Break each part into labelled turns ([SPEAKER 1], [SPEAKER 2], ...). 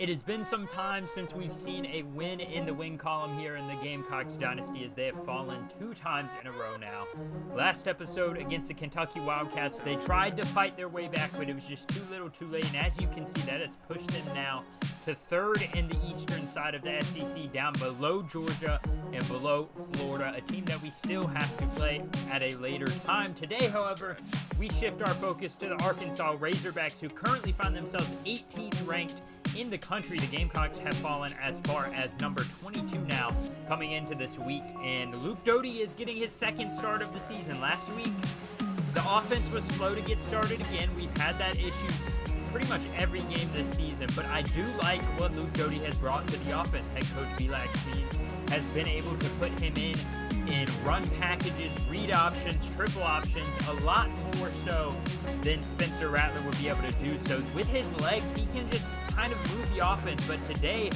[SPEAKER 1] It has been some time since we've seen a win in the win column here in the Gamecocks dynasty, as they have fallen 2 times in a row now. Last episode against the Kentucky Wildcats, they tried to fight their way back, but it was just too little too late. And as you can see, that has pushed them now to 3rd in the eastern side of the SEC, down below Georgia and below Florida, a team that we still have to play at a later time. Today, however, we shift our focus to the Arkansas Razorbacks, who currently find themselves 18th ranked in the country. The Gamecocks have fallen as far as number 22 now coming into this week, and Luke Doty is getting his 2nd start of the season. Last week, the offense was slow to get started again. We've had that issue pretty much every game this season, but I do like what Luke Doty has brought to the offense. Head coach Beatz has been able to put him in run packages, read options, triple options, a lot more so than Spencer Rattler would be able to do. So with his legs, he can just kind of move the offense. But today,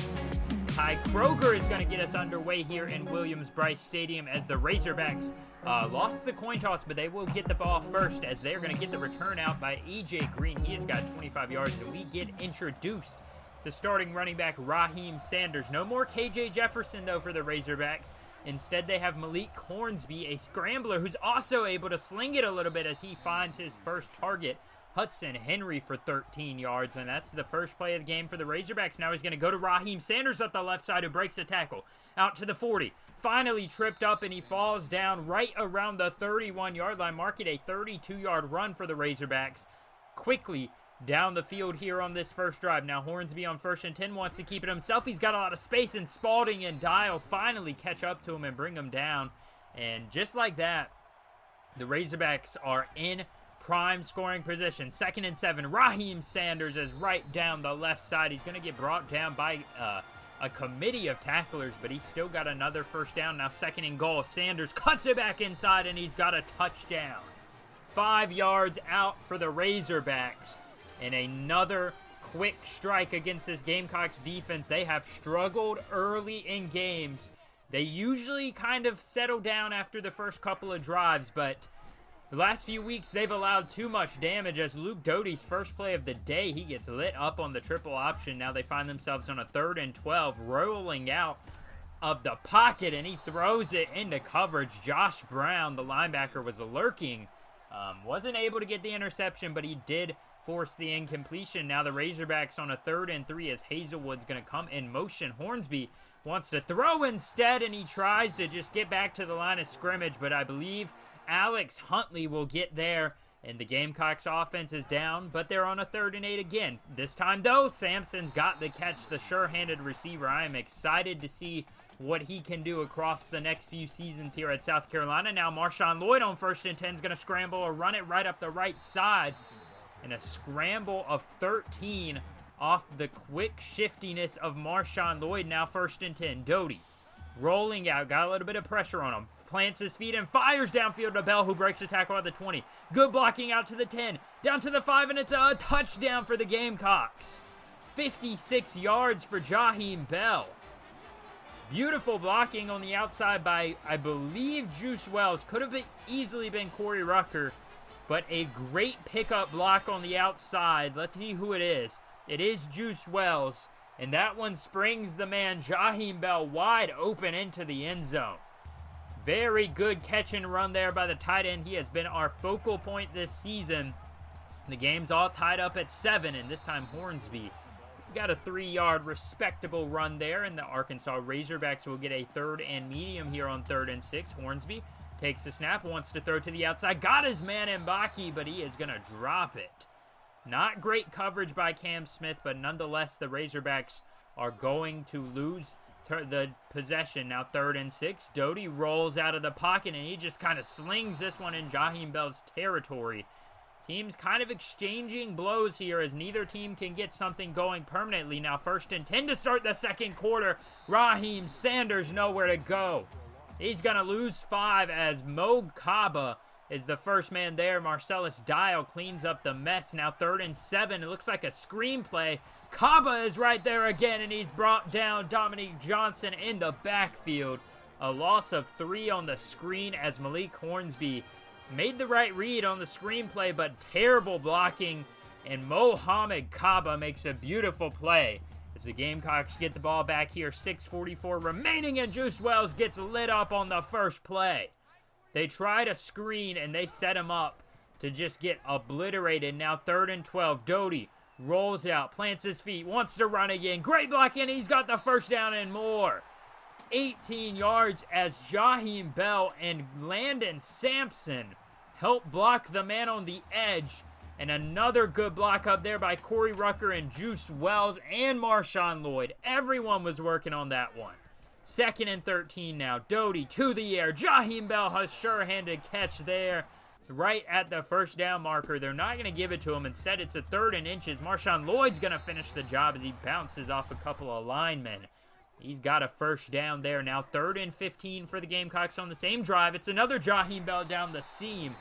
[SPEAKER 1] Ty Kroger is going to get us underway here in Williams-Brice Stadium, as the Razorbacks lost the coin toss, but they will get the ball first, as they're going to get the return out by E.J. Green. He has got 25 yards, and we get introduced to starting running back Raheem Sanders. No more KJ Jefferson, though, for the Razorbacks. Instead, they have Malik Hornsby, a scrambler who's also able to sling it a little bit as he finds his first target, Hudson Henry, for 13 yards. And that's the first play of the game for the Razorbacks. Now he's going to go to Raheem Sanders up the left side, who breaks a tackle out to the 40. Finally tripped up, and he falls down right around the 31-yard line, marking a 32-yard run for the Razorbacks. Quickly down the field here on this first drive. Now Hornsby on 1st and 10 wants to keep it himself. He's got a lot of space, and Spalding and Dial finally catch up to him and bring him down. And just like that, the Razorbacks are in prime scoring position. 2nd and 7. Raheem Sanders is right down the left side. He's going to get brought down by a committee of tacklers, but he's still got another first down. Now 2nd and goal. Sanders cuts it back inside, and he's got a touchdown. 5 yards out for the Razorbacks. And another quick strike against this Gamecocks defense. They have struggled early in games. They usually kind of settle down after the first couple of drives, but the last few weeks they've allowed too much damage, as Luke Doty's first play of the day, he gets lit up on the triple option. Now they find themselves on a 3rd and 12, rolling out of the pocket, and he throws it into coverage. Josh Brown, the linebacker, was lurking. Wasn't able to get the interception, but he did force the incompletion. Now the Razorbacks on a 3rd and 3, as Hazelwood's going to come in motion. Hornsby wants to throw instead, and he tries to just get back to the line of scrimmage, but I believe Alex Huntley will get there, and the Gamecocks offense is down, but they're on a 3rd and 8 again. This time, though, Sampson's got the catch, the sure-handed receiver. I am excited to see what he can do across the next few seasons here at South Carolina. Now Marshawn Lloyd on 1st and 10 is going to scramble or run it right up the right side. And a scramble of 13 off the quick shiftiness of Marshawn Lloyd. Now 1st and 10. Doty rolling out. Got a little bit of pressure on him. Plants his feet and fires downfield to Bell, who breaks a tackle at the 20. Good blocking out to the 10. Down to the 5, and it's a touchdown for the Gamecocks. 56 yards for Jaheim Bell. Beautiful blocking on the outside by, I believe, Juice Wells. Could have easily been Corey Rucker. But a great pickup block on the outside. Let's see who it is. It is Juice Wells. And that one springs the man, Jaheim Bell, wide open into the end zone. Very good catch and run there by the tight end. He has been our focal point this season. The game's all tied up at 7. And this time Hornsby, he's got a 3-yard respectable run there. And the Arkansas Razorbacks will get a 3rd and medium here on 3rd and 6. Hornsby takes the snap, wants to throw to the outside. Got his man Mbaki, but he is going to drop it. Not great coverage by Cam Smith, but nonetheless, the Razorbacks are going to lose the possession. Now 3rd and 6. Doty rolls out of the pocket, and he just kind of slings this one in Jaheim Bell's territory. Teams kind of exchanging blows here, as neither team can get something going permanently. Now 1st and 10 to start the 2nd quarter. Raheem Sanders nowhere to go. He's going to lose 5, as Mo Kaba is the first man there. Marcellus Dial cleans up the mess. Now 3rd and 7. It looks like a screenplay. Kaba is right there again, and he's brought down Dominique Johnson in the backfield. A loss of 3 on the screen, as Malik Hornsby made the right read on the screenplay, but terrible blocking, and Mohamed Kaba makes a beautiful play. As the Gamecocks get the ball back here, 6:44 remaining, and Juice Wells gets lit up on the first play. They try to screen, and they set him up to just get obliterated. Now 3rd and 12. Doty rolls out, plants his feet, wants to run again. Great block, and he's got the first down and more. 18 yards as Jaheim Bell and Landon Sampson help block the man on the edge. And another good block up there by Corey Rucker and Juice Wells and Marshawn Lloyd. Everyone was working on that one. 2nd and 13 now. Doty to the air. Jaheim Bell has sure-handed catch there right at the first down marker. They're not going to give it to him. Instead, it's a 3rd and inches. Marshawn Lloyd's going to finish the job as he bounces off a couple of linemen. He's got a first down there. Now 3rd and 15 for the Gamecocks on the same drive. It's another Jaheim Bell down the seam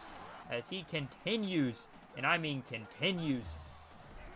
[SPEAKER 1] as he continues, and I mean continues,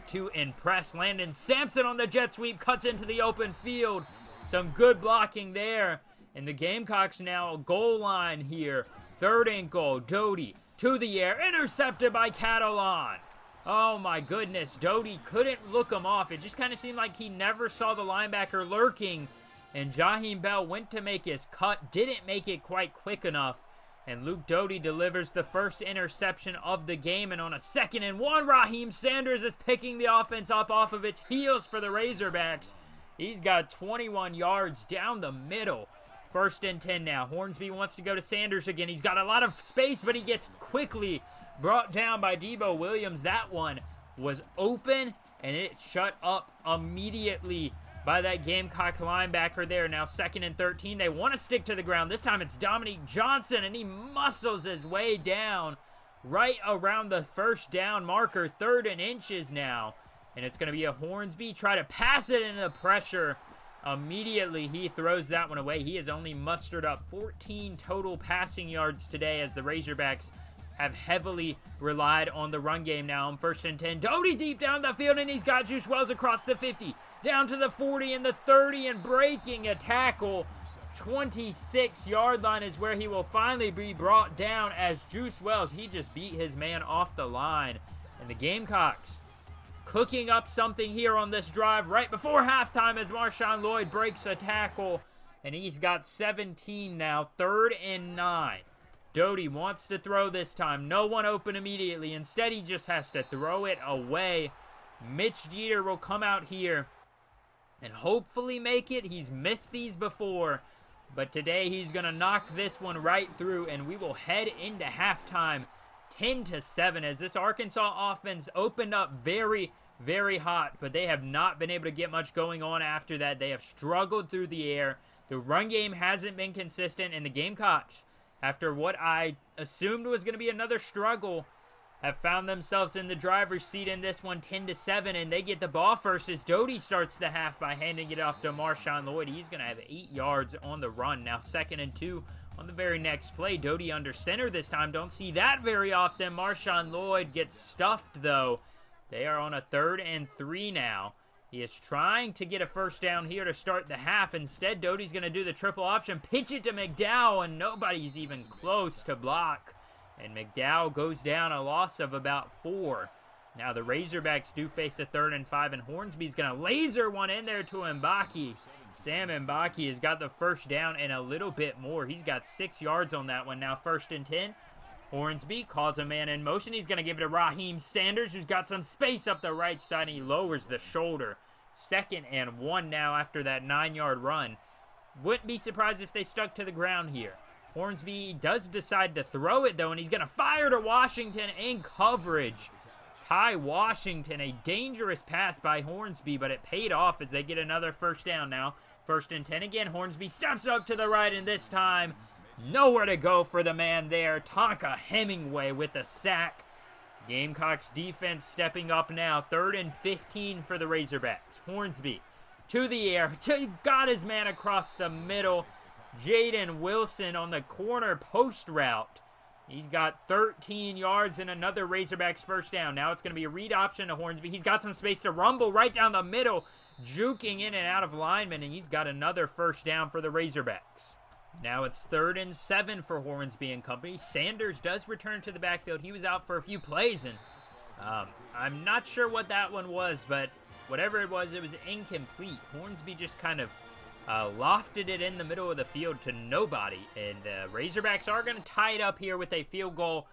[SPEAKER 1] to impress. Landon Sampson on the jet sweep, cuts into the open field. Some good blocking there. And the Gamecocks now goal line here. 3rd and goal. Doty to the air. Intercepted by Catalan. Oh my goodness. Doty couldn't look him off. It just kind of seemed like he never saw the linebacker lurking. And Jaheim Bell went to make his cut. Didn't make it quite quick enough. And Luke Doty delivers the first interception of the game. And on a 2nd and 1, Raheem Sanders is picking the offense up off of its heels for the Razorbacks. He's got 21 yards down the middle. 1st and 10 now. Hornsby wants to go to Sanders again. He's got a lot of space, but he gets quickly brought down by Debo Williams. That one was open, and it shut up immediately by that Gamecock linebacker there. Now 2nd and 13. They want to stick to the ground. This time it's Dominique Johnson, and he muscles his way down right around the first down marker. 3rd and inches now. And it's going to be a Hornsby try to pass it into the pressure. Immediately he throws that one away. He has only mustered up 14 total passing yards today as the Razorbacks have heavily relied on the run game now on 1st and 10. Doty deep down the field, and he's got Juice Wells across the 50, down to the 40 and the 30, and breaking a tackle. 26-yard line is where he will finally be brought down as Juice Wells, he just beat his man off the line. And the Gamecocks cooking up something here on this drive right before halftime as Marshawn Lloyd breaks a tackle, and he's got 17 now. 3rd and 9. Doty wants to throw this time. No one open immediately. Instead, he just has to throw it away. Mitch Jeter will come out here and hopefully make it. He's missed these before, but today he's going to knock this one right through, and we will head into halftime 10-7 as this Arkansas offense opened up very, very hot, but they have not been able to get much going on after that. They have struggled through the air. The run game hasn't been consistent, and the Gamecocks, after what I assumed was going to be another struggle, have found themselves in the driver's seat in this one 10-7, and they get the ball first as Doty starts the half by handing it off to Marshawn Lloyd. He's going to have 8 yards on the run. Now 2nd and 2 on the very next play. Doty under center this time. Don't see that very often. Marshawn Lloyd gets stuffed, though. They are on a 3rd and 3 now. He is trying to get a first down here to start the half. Instead, Doty's going to do the triple option, pitch it to McDowell, and nobody's even close to block. And McDowell goes down a loss of about 4. Now the Razorbacks do face a 3rd and 5, and Hornsby's going to laser one in there to Mbaki. Sam Mbaki has got the first down and a little bit more. He's got 6 yards on that one. Now 1st and 10. Hornsby calls a man in motion. He's going to give it to Raheem Sanders, who's got some space up the right side, and he lowers the shoulder. 2nd and 1 now after that 9-yard run. Wouldn't be surprised if they stuck to the ground here. Hornsby does decide to throw it, though, and he's going to fire to Washington in coverage. Ty Washington, a dangerous pass by Hornsby, but it paid off as they get another first down now. 1st and 10 again. Hornsby steps up to the right, and this time nowhere to go for the man there. Tonka Hemingway with the sack. Gamecocks defense stepping up now. 3rd and 15 for the Razorbacks. Hornsby to the air. Got his man across the middle. Jaden Wilson on the corner post route. He's got 13 yards and another Razorbacks first down. Now it's going to be a read option to Hornsby. He's got some space to rumble right down the middle, juking in and out of linemen, and he's got another first down for the Razorbacks. Now it's 3rd and 7 for Hornsby and company. Sanders does return to the backfield. He was out for a few plays, and I'm not sure what that one was, but whatever it was incomplete. Hornsby just kind of lofted it in the middle of the field to nobody. And the Razorbacks are going to tie it up here with a field goal.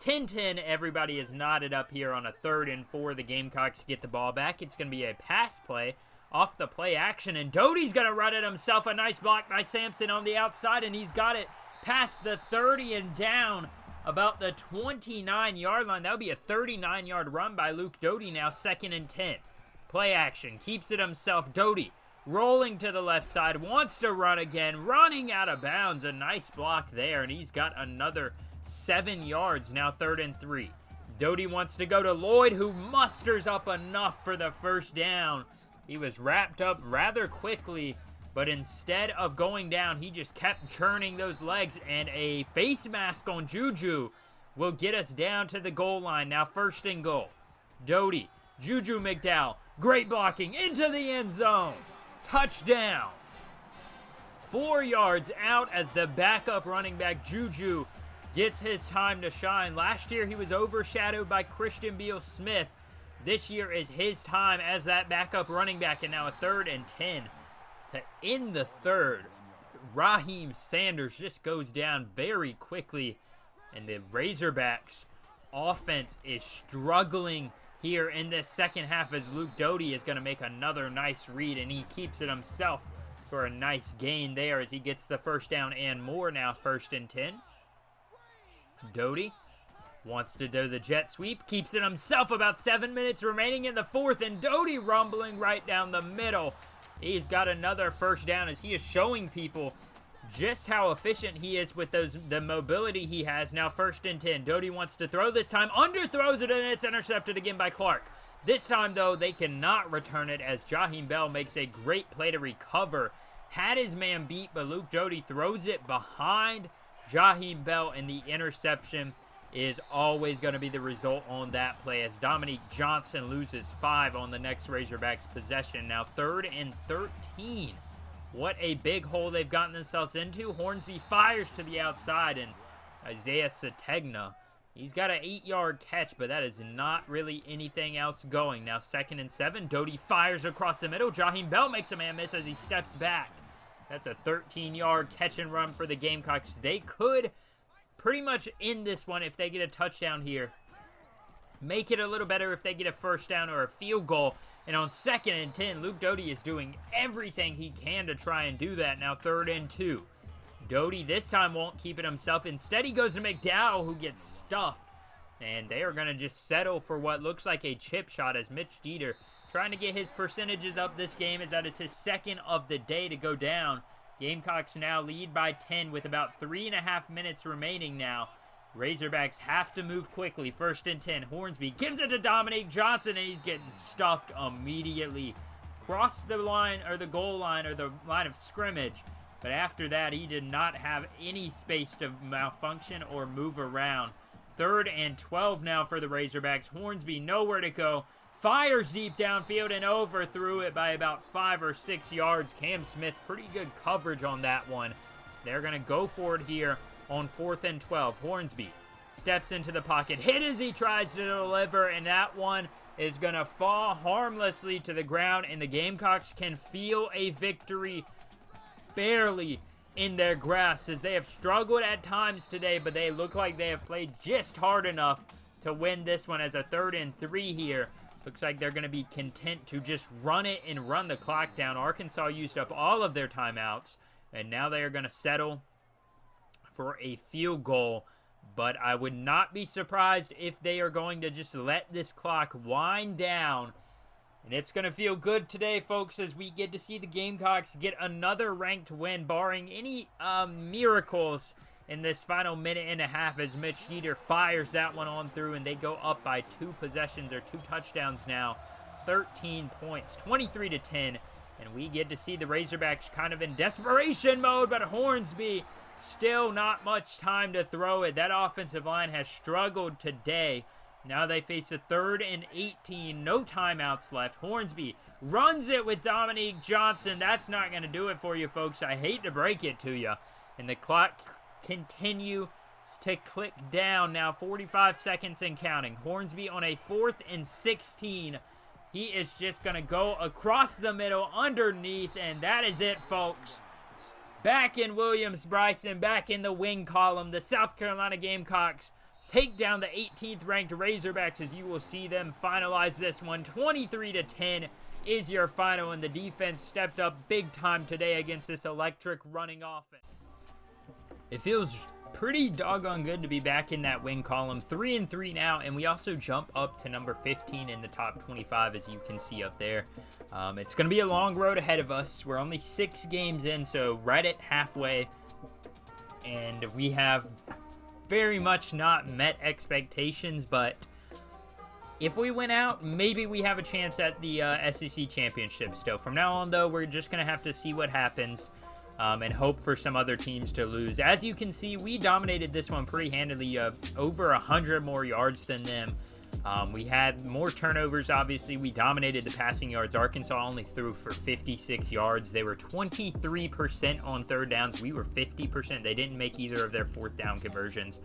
[SPEAKER 1] 10-10, everybody is knotted up here on a 3rd and 4. The Gamecocks get the ball back. It's going to be a pass play off the play action, and Doty's going to run it himself. A nice block by Sampson on the outside, and he's got it past the 30 and down about the 29-yard line. That would be a 39-yard run by Luke Doty now, 2nd and 10. Play action, keeps it himself. Doty rolling to the left side, wants to run again, running out of bounds. A nice block there, and he's got another 7 yards, now 3rd and 3. Doty wants to go to Lloyd, who musters up enough for the first down. He was wrapped up rather quickly, but instead of going down, he just kept churning those legs, and a face mask on Juju will get us down to the goal line. Now 1st and goal. Doty, Juju McDowell, great blocking into the end zone. Touchdown. 4 yards out as the backup running back Juju gets his time to shine. Last year, he was overshadowed by Christian Beal-Smith. This year is his time as that backup running back, and now a 3rd and 10 to end the 3rd. Raheem Sanders just goes down very quickly, and the Razorbacks offense is struggling here in this second half as Luke Doty is going to make another nice read, and he keeps it himself for a nice gain there as he gets the first down and more. Now 1st and 10. Doty wants to do the jet sweep, keeps it himself. About 7 minutes remaining in the 4th, and Doty rumbling right down the middle. He's got another first down as he is showing people just how efficient he is with the mobility he has. Now 1st and 10. Doty wants to throw this time, underthrows it, and it's intercepted again by Clark. This time, though, they cannot return it as Jaheim Bell makes a great play to recover. Had his man beat, but Luke Doty throws it behind Jaheim Bell, and the interception is always going to be the result on that play as Dominique Johnson loses 5 on the next Razorbacks possession. Now 3rd and 13. What a big hole they've gotten themselves into. Hornsby fires to the outside, and Isaiah Sategna, he's got an 8-yard catch, but that is not really anything else going. Now 2nd and 7. Doty fires across the middle. Jaheim Bell makes a man miss as he steps back. That's a 13-yard catch and run for the Gamecocks. They could pretty much end this one if they get a touchdown here. Make it a little better if they get a first down or a field goal. And on 2nd and 10, Luke Doty is doing everything he can to try and do that. Now 3rd and 2. Doty this time won't keep it himself. Instead, he goes to McDowell, who gets stuffed. And they are going to just settle for what looks like a chip shot as Mitch Dieter trying to get his percentages up this game, as that is his 2nd of the day to go down. Gamecocks now lead by 10 with about 3.5 minutes remaining now. Razorbacks have to move quickly. 1st and 10. Hornsby gives it to Dominique Johnson, and he's getting stuffed immediately. Crossed the line, or the goal line, or the line of scrimmage. But after that, he did not have any space to malfunction or move around. 3rd and 12 now for the Razorbacks. Hornsby nowhere to go. Fires deep downfield and overthrew it by about 5 or 6 yards. Cam Smith, pretty good coverage on that one. They're going to go for it here on 4th and 12. Hornsby steps into the pocket, hit as he tries to deliver, and that one is going to fall harmlessly to the ground, and the Gamecocks can feel a victory barely in their grasp as they have struggled at times today, but they look like they have played just hard enough to win this one as a 3rd and 3 here. Looks like they're going to be content to just run it and run the clock down. Arkansas used up all of their timeouts, and now they are going to settle for a field goal. But I would not be surprised if they are going to just let this clock wind down. And it's going to feel good today, folks, as we get to see the Gamecocks get another ranked win, barring any miracles in this final minute and a half as Mitch Dieter fires that one on through, and they go up by 2 possessions or 2 touchdowns now. 13 points, 23-10. And we get to see the Razorbacks kind of in desperation mode, but Hornsby still not much time to throw it. That offensive line has struggled today. Now they face a 3rd and 18, no timeouts left. Hornsby runs it with Dominique Johnson. That's not going to do it for you, folks. I hate to break it to you. And the clock continues to click down. Now 45 seconds and counting. Hornsby on a 4th and 16 He is just going to go across the middle underneath, and that is it, folks. Back in Williams-Brice and back in the win column, the South Carolina Gamecocks take down the 18th ranked Razorbacks, as you will see them finalize this one. 23-10 is your final, and the defense stepped up big time today against this electric running offense. It feels pretty doggone good to be back in that win column. 3-3 now, and we also jump up to number 15 in the top 25, as you can see up there. It's going to be a long road ahead of us. We're only 6 games in, so right at halfway, and we have very much not met expectations, but if we win out, maybe we have a chance at the SEC championship still. From now on, though, we're just going to have to see what happens and hope for some other teams to lose. As you can see, we dominated this one pretty handily, over 100 more yards than them. We had more turnovers, obviously. We dominated the passing yards. Arkansas only threw for 56 yards. They were 23% on third downs. We were 50%. They didn't make either of their fourth down conversions.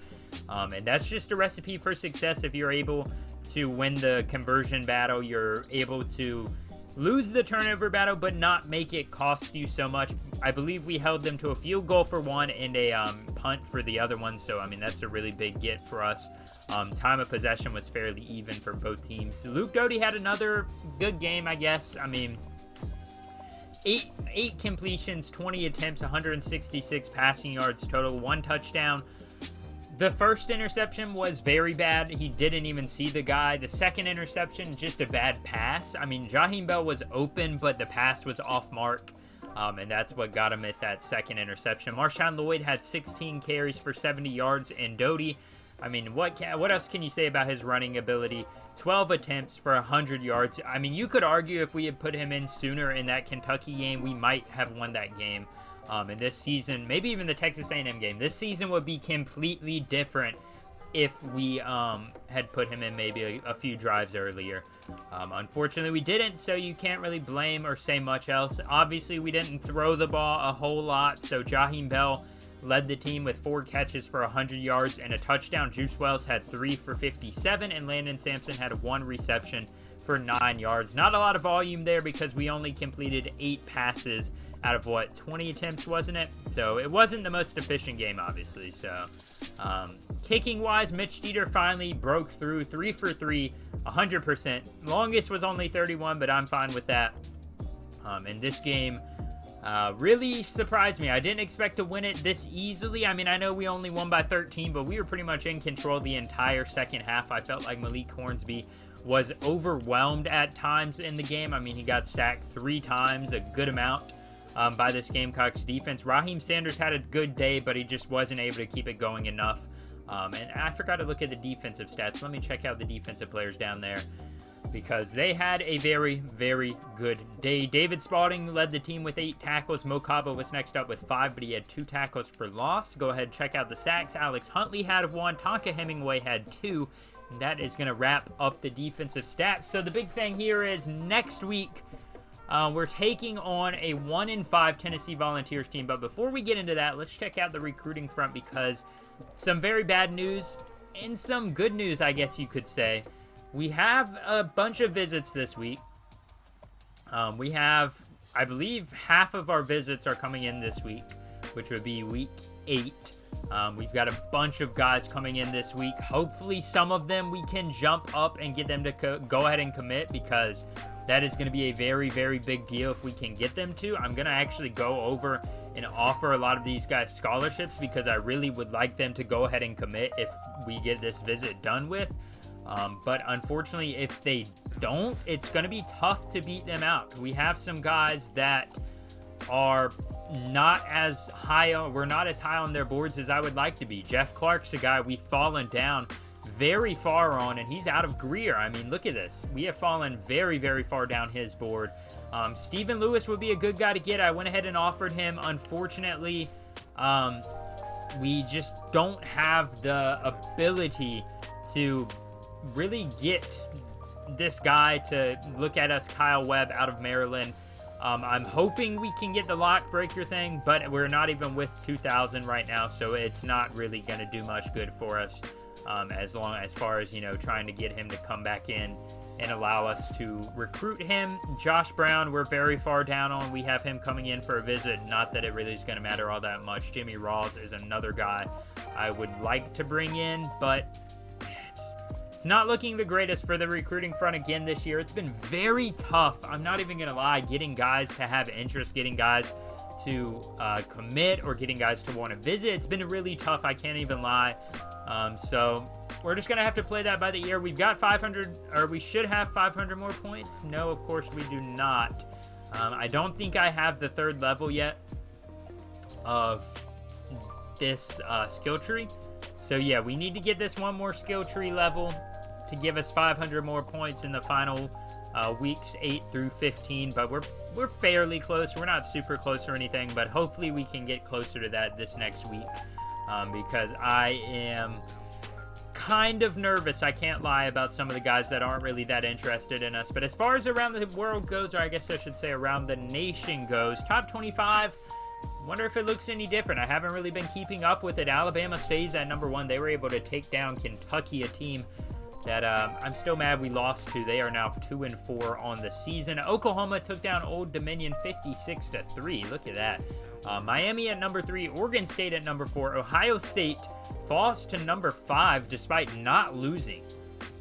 [SPEAKER 1] And that's just a recipe for success. If you're able to win the conversion battle, you're able to lose the turnover battle, but not make it cost you so much. I believe we held them to a field goal for one and a punt for the other one. So, I mean, that's a really big get for us. Time of possession was fairly even for both teams. Luke Doty had another good game, I guess. I mean, eight completions, 20 attempts, 166 passing yards total, 1 touchdown. The first interception was very bad. He didn't even see the guy. The second interception, just a bad pass. I mean, Jaheim Bell was open, but the pass was off mark. And that's what got him at that second interception. Marshawn Lloyd had 16 carries for 70 yards, and Doty, I mean, what else can you say about his running ability? 12 attempts for 100 yards. I mean, you could argue if we had put him in sooner in that Kentucky game, we might have won that game. And this season, maybe even the Texas A&M game, this season would be completely different if we had put him in maybe a few drives earlier. Unfortunately, we didn't, so you can't really blame or say much else. Obviously, we didn't throw the ball a whole lot, so Jaheim Bell led the team with 4 catches for 100 yards and a touchdown. Juice Wells had 3 for 57, and Landon Sampson had 1 reception for 9 yards. Not a lot of volume there because we only completed 8 passes out of, 20 attempts, wasn't it? So it wasn't the most efficient game, obviously. So kicking-wise, Mitch Dieter finally broke through, 3 for 3, 100%. Longest was only 31, but I'm fine with that. And this game really surprised me. I didn't expect to win it this easily. I mean, I know we only won by 13, but we were pretty much in control the entire second half. I felt like Malik Hornsby was overwhelmed at times in the game. I mean, he got sacked 3 times, a good amount by this Gamecocks defense. Raheem Sanders had a good day, but he just wasn't able to keep it going enough. And I forgot to look at the defensive stats. Let me check out the defensive players down there, because they had a very, very good day. David Spalding led the team with 8 tackles. Mo Kaba was next up with 5, but he had 2 tackles for loss. Go ahead and check out the sacks. Alex Huntley had 1. Tonka Hemingway had 2. And that is going to wrap up the defensive stats. So the big thing here is next week, we're taking on a 1-5 Tennessee Volunteers team. But before we get into that, let's check out the recruiting front, because some very bad news and some good news, I guess you could say. We have a bunch of visits this week. We have, I believe, half of our visits are coming in this week, which would be week 8. We've got a bunch of guys coming in this week. Hopefully some of them we can jump up and get them to go ahead and commit, because that is going to be a very, very big deal if we can get them to. I'm going to actually go over and offer a lot of these guys scholarships, because I really would like them to go ahead and commit if we get this visit done with. But unfortunately, if they don't, it's going to be tough to beat them out. We have some guys that are not as high on, we're not as high on their boards as I would like to be. Jeff Clark's a guy we've fallen down very far on, and he's out of Greer. I mean, look at this. We have fallen very, very far down his board. Stephen Lewis would be a good guy to get. I went ahead and offered him. Unfortunately, we just don't have the ability to really get this guy to look at us. Kyle Webb out of Maryland. I'm hoping we can get the lock breaker thing, but we're not even with 2,000 right now, so it's not really going to do much good for us. as far as, trying to get him to come back in and allow us to recruit him. Josh Brown, we're very far down on. We have him coming in for a visit. Not that it really is going to matter all that much. Jimmy Rawls is another guy I would like to bring in, but it's not looking the greatest for the recruiting front again this year. It's been very tough. I'm not even going to lie. Getting guys to have interest, getting guys to commit, or getting guys to want to visit. It's been really tough. I can't even lie. So we're just going to have to play that by the ear. We've got 500, or we should have 500 more points. No, of course we do not. I don't think I have the 3rd level yet of this skill tree. So yeah, we need to get this one more skill tree level to give us 500 more points in the final weeks 8 through 15. But we're fairly close. We're not super close or anything, but hopefully we can get closer to that this next week, because I am kind of nervous, I can't lie, about some of the guys that aren't really that interested in us. But as far as around the world goes, or I guess I should say around the nation goes, top 25, wonder if it looks any different. I haven't really been keeping up with it. Alabama stays at number 1. They were able to take down Kentucky, a team that I'm still mad we lost to. They are now 2-4 on the season. Oklahoma took down Old Dominion 56-3. Look at that. Miami at number 3. Oregon State at number 4. Ohio State falls to number 5 despite not losing.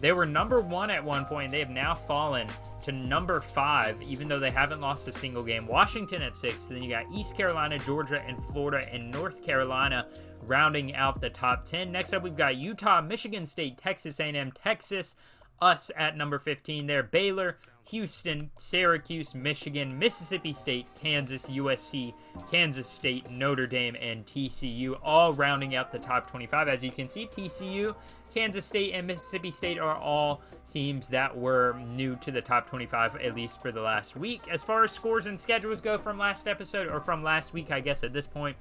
[SPEAKER 1] They were number 1 at one point. They have now fallen to number 5, even though they haven't lost a single game. Washington at 6. Then you got East Carolina, Georgia, and Florida, and North Carolina rounding out the top 10. Next up, we've got Utah, Michigan State, Texas A&M, Texas, us at number 15 there. Baylor, Houston, Syracuse, Michigan, Mississippi State, Kansas, USC, Kansas State, Notre Dame, and TCU, all rounding out the top 25. As you can see, TCU, Kansas State, and Mississippi State are all teams that were new to the top 25, at least for the last week. As far as scores and schedules go from last episode, or from last week, I guess at this point,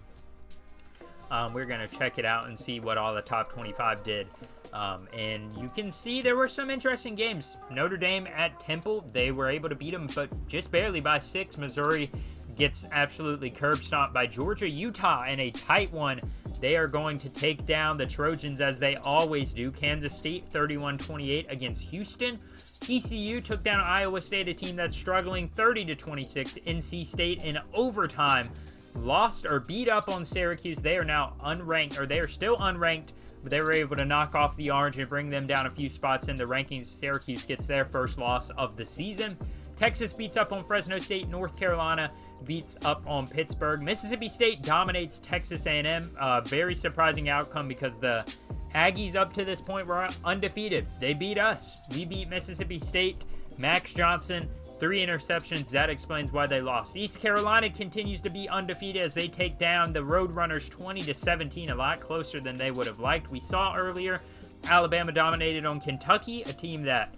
[SPEAKER 1] we're going to check it out and see what all the top 25 did. And you can see there were some interesting games. Notre Dame at Temple, they were able to beat them, but just barely by 6. Missouri gets absolutely curb stomped by Georgia. Utah in a tight one. They are going to take down the Trojans as they always do. Kansas State 31-28 against Houston. TCU took down Iowa State, a team that's struggling, 30-26. NC State in overtime lost or beat up on Syracuse. They are now unranked, or they are still unranked, but they were able to knock off the Orange and bring them down a few spots in the rankings. Syracuse gets their first loss of the season. Texas beats up on Fresno State. North Carolina beats up on Pittsburgh. Mississippi State dominates Texas A&M. Very surprising outcome because the Aggies up to this point were undefeated. They beat us. We beat Mississippi State. Max Johnson, 3 interceptions. That explains why they lost. East Carolina continues to be undefeated as they take down the Roadrunners 20-17, a lot closer than they would have liked. We saw earlier Alabama dominated on Kentucky, a team that,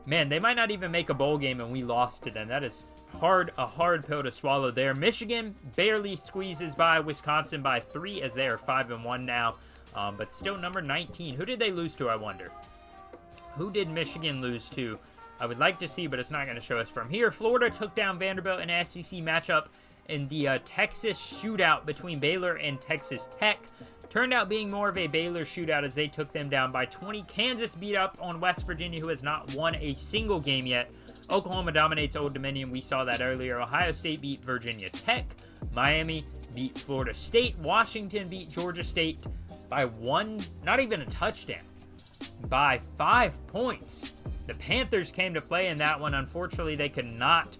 [SPEAKER 1] man, they might not even make a bowl game, and we lost to them. That is a hard pill to swallow there. Michigan barely squeezes by Wisconsin by 3 as they are 5-1 now, but still number 19. Who did they lose to, I wonder? Who did Michigan lose to? I would like to see, but it's not going to show us from here. Florida took down Vanderbilt in an SEC matchup in the Texas shootout between Baylor and Texas Tech. Turned out being more of a Baylor shootout as they took them down by 20. Kansas beat up on West Virginia, who has not won a single game yet. Oklahoma dominates Old Dominion. We saw that earlier. Ohio State beat Virginia Tech. Miami beat Florida State. Washington beat Georgia State by 1, not even a touchdown, by 5 points. The Panthers came to play in that one. Unfortunately, they could not,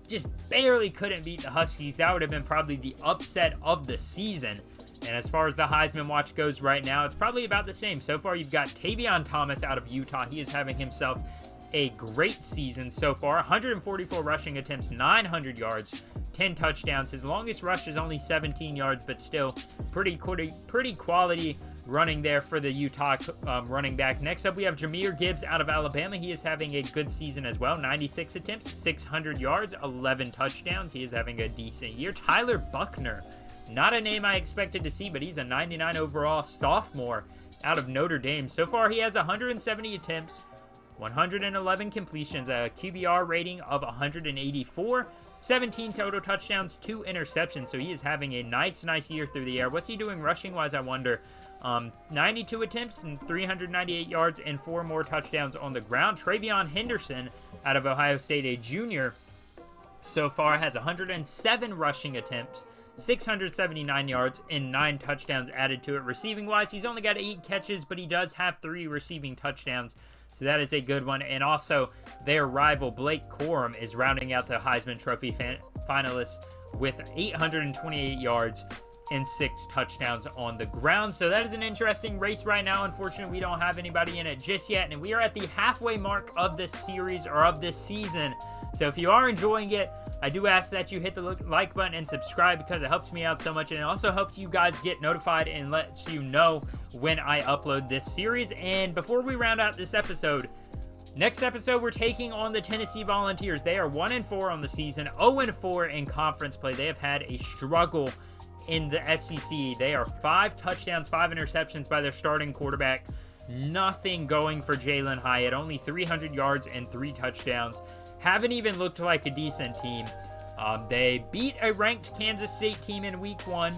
[SPEAKER 1] just barely couldn't beat the Huskies. That would have been probably the upset of the season. And as far as the Heisman watch goes right now, it's probably about the same. So far, you've got Tavion Thomas out of Utah. He is having himself a great season so far. 144 rushing attempts, 900 yards, 10 touchdowns. His longest rush is only 17 yards, but still pretty quality running there for the Utah running back. Next up, we have Jahmyr Gibbs out of Alabama. He is having a good season as well. 96 attempts, 600 yards, 11 touchdowns. He is having a decent year. Tyler Buckner, not a name I expected to see, but he's a 99 overall sophomore out of Notre Dame. So far, he has 170 attempts, 111 completions, a QBR rating of 184, 17 total touchdowns, 2 interceptions. So he is having a nice year through the air. What's he doing rushing-wise, I wonder? 92 attempts and 398 yards and 4 more touchdowns on the ground. Travion Henderson out of Ohio State, a junior, so far has 107 rushing attempts, 679 yards, and 9 touchdowns added to it. Receiving-wise, he's only got 8 catches, but he does have 3 receiving touchdowns, so that is a good one. And also, their rival, Blake Corum, is rounding out the Heisman Trophy finalists with 828 yards and 6 touchdowns on the ground. So that is an interesting race right now. Unfortunately, we don't have anybody in it just yet, and we are at the halfway mark of this series, or of this season. So if you are enjoying it, I do ask that you hit the like button and subscribe, because it helps me out so much, and it also helps you guys get notified and lets you know when I upload this series. And before we round out this episode, next episode, we're taking on the Tennessee Volunteers. They are 1-4 on the season, 0-4 in conference play. They have had a struggle in the SEC. They are 5 touchdowns, 5 interceptions by their starting quarterback. Nothing going for Jalen Hyatt. Only 300 yards and 3 touchdowns. Haven't even looked like a decent team. They beat a ranked Kansas State team in week 1.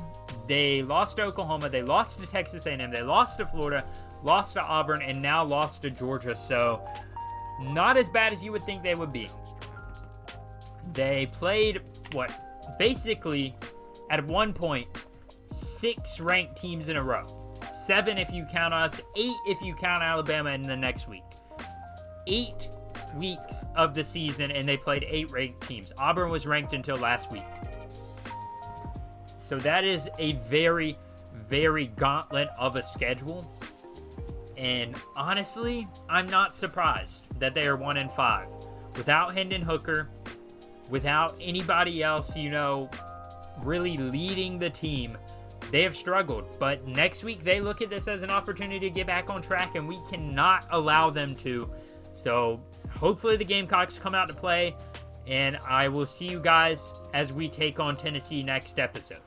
[SPEAKER 1] They lost to Oklahoma. They lost to Texas A&M. They lost to Florida, lost to Auburn, and now lost to Georgia. So not as bad as you would think they would be. They played, basically at one point, 6 ranked teams in a row. 7 if you count us, 8 if you count Alabama in the next week. 8 weeks of the season, and they played 8 ranked teams. Auburn was ranked until last week. So that is a very, very gauntlet of a schedule. And honestly, I'm not surprised that they are 1-5. Without Hendon Hooker, without anybody else, really leading the team, they have struggled. But next week, they look at this as an opportunity to get back on track, and we cannot allow them to. So hopefully the Gamecocks come out to play, and I will see you guys as we take on Tennessee next episode.